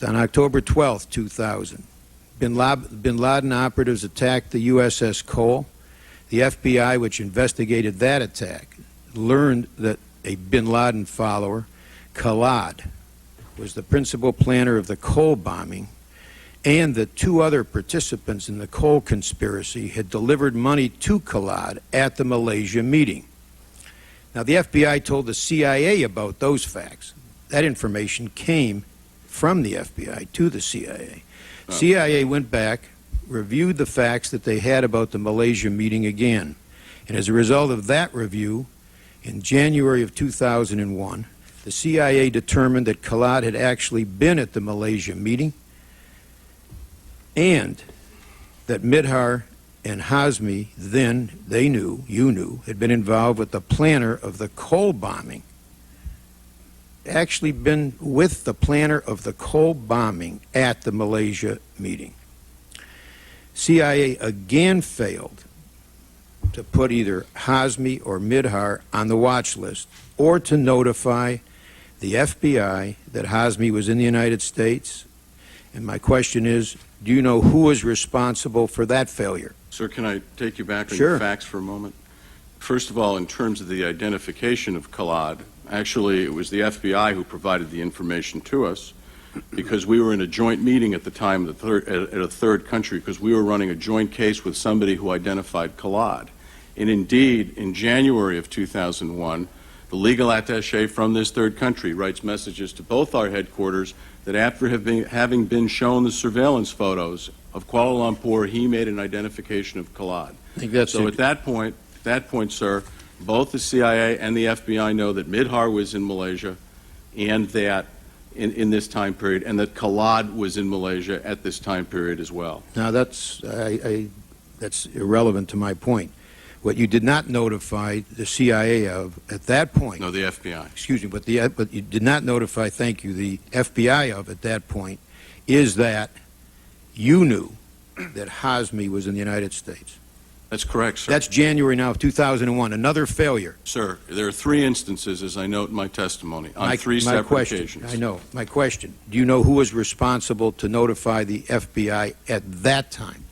On October 12, 2000, bin Laden operatives attacked the USS Cole. The FBI, which investigated that attack, learned that a bin Laden follower, Khalid, was the principal planner of the Cole bombing, and that two other participants in the Cole conspiracy had delivered money to Khalid at the Malaysia meeting. Now, the FBI told the CIA about those facts. That information came from the FBI to the CIA. CIA went back, reviewed the facts that they had about the Malaysia meeting again. And as a result of that review, in January of 2001, the CIA determined that Khalid had actually been at the Malaysia meeting and that Mihdhar and Hazmi, then, they knew, you knew, had been involved with the planner of the Cole bombing. Actually been with the planner of the Cole bombing at the Malaysia meeting. CIA again failed to put either Hazmi or Mihdhar on the watch list or to notify the FBI that Hazmi was in the United States. And my question is, do you know who was responsible for that failure? Sir, can I take you back on Sure. the facts for a moment? First of all, in terms of the identification of Khalid, actually it was the FBI who provided the information to us because we were in a joint meeting at the time at a third country because we were running a joint case with somebody who identified Khalid. And indeed, in January of 2001, the legal attaché from this third country writes messages to both our headquarters that after having been shown the surveillance photos of Kuala Lumpur, he made an identification of Khalid. I think that's so it. at that point, sir, both the CIA and the FBI know that Mihdhar was in Malaysia and that in this time period, and that Khalid was in Malaysia at this time period as well. Now, that's irrelevant to my point. What you did not notify the CIA of at that point... No, the FBI. Excuse me, but you did not notify, thank you, the FBI of at that point is that you knew that Hazmi was in the United States. That's correct, sir. That's January now of 2001, another failure. Sir, there are three instances, as I note in my testimony, on three separate occasions. I know. My question, do you know who was responsible to notify the FBI at that time?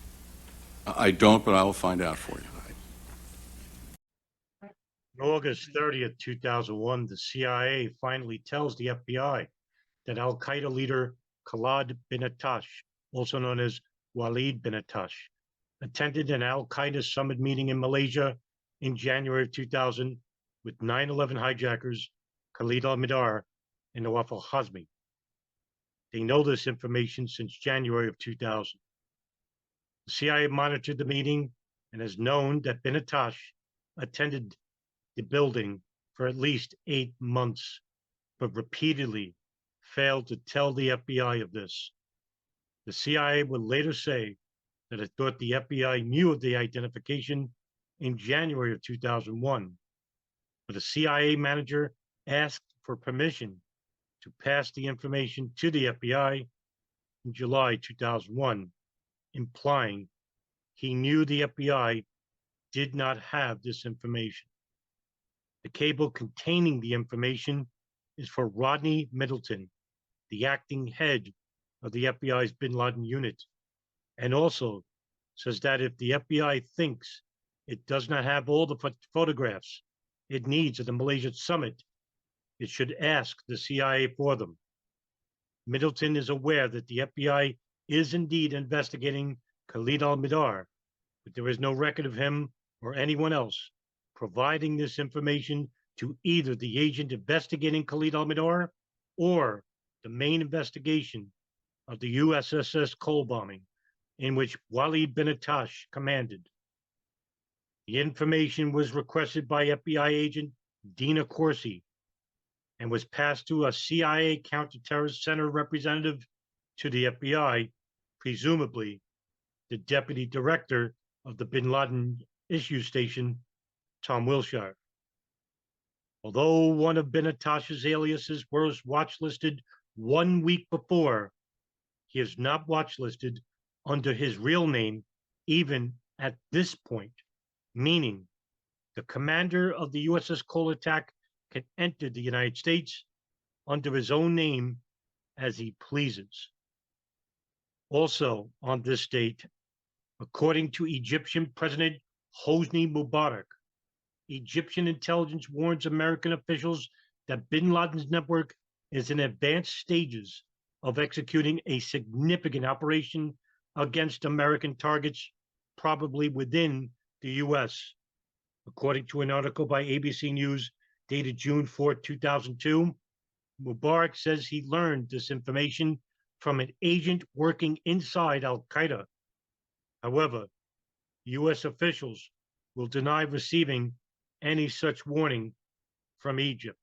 I don't, but I will find out for you. On August 30th, 2001, the CIA finally tells the FBI that al-Qaeda leader Khallad bin Attash, also known as Walid bin Attash, attended an al-Qaeda summit meeting in Malaysia in January of 2000 with 9/11 hijackers Khalid al-Mihdhar and Nawaf al-Hazmi. They know this information since January of 2000. The CIA monitored the meeting and has known that bin Attash attended the building for at least 8 months, but repeatedly failed to tell the FBI of this. The CIA would later say that it thought the FBI knew of the identification in January of 2001, but a CIA manager asked for permission to pass the information to the FBI in July 2001, implying he knew the FBI did not have this information. The cable containing the information is for Rodney Middleton, the acting head of the FBI's bin Laden unit, and also says that if the FBI thinks it does not have all the photographs it needs at the Malaysia summit, it should ask the CIA for them. Middleton is aware that the FBI is indeed investigating Khalid al-Mihdhar, but there is no record of him or anyone else providing this information to either the agent investigating Khalid al-Mihdhar or the main investigation of the USS Cole bombing, in which Walid bin Attash commanded. The information was requested by FBI agent Dina Corsi and was passed to a CIA counterterrorist center representative to the FBI, presumably the deputy director of the bin Laden issue station, Tom Wilshire. Although one of bin Attash's aliases was watch-listed 1 week before, he is not watch-listed under his real name even at this point, meaning the commander of the USS Cole attack can enter the United States under his own name as he pleases. Also on this date, according to Egyptian President Hosni Mubarak, Egyptian intelligence warns American officials that bin Laden's network is in advanced stages of executing a significant operation against American targets, probably within the U.S. According to an article by ABC News dated June 4, 2002, Mubarak says he learned this information from an agent working inside al-Qaeda. However, U.S. officials will deny receiving any such warning from Egypt.